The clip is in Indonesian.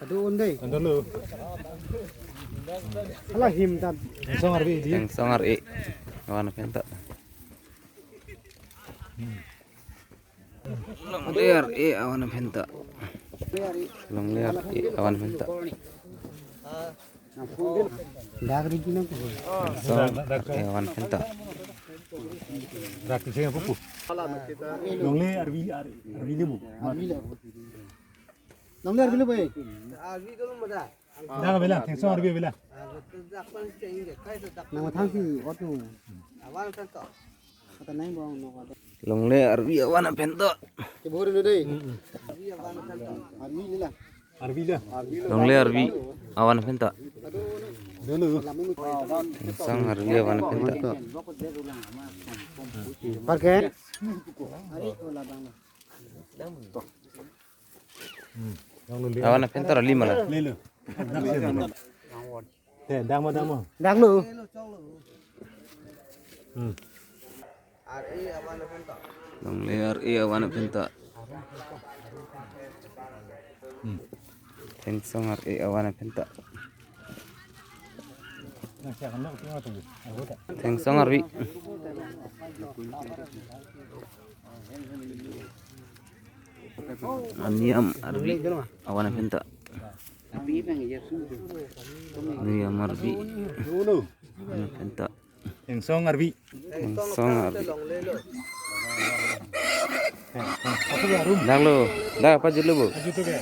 Aduh deh. Alah him tan. Yang songar awan penta. Long liar awan penta. Long liar awan penta. Dagri gini ko. Songar awan penta. Rakti saya pupu. Longle arvi lebu. Nongler gini boy. Dah bela, tengso arvi bela. Nama thangsi otu. Kata naik bang no kata. Long liar awan penta. Kebor ini deh. Armi lila. Arvi lah. Long liar awan penta. Dulu. Songar awan penta. Pakai. Awan penta lima lah. Lelu. Dama. Dak lu. Long liar awan penta. Yang songar awan penta. Yang songar Aniam arbi awan penta. Aniam arbi Dulu. awan penta. Tengso arvi. Yang songar dah lo dah apa jelu bu. Itu ke.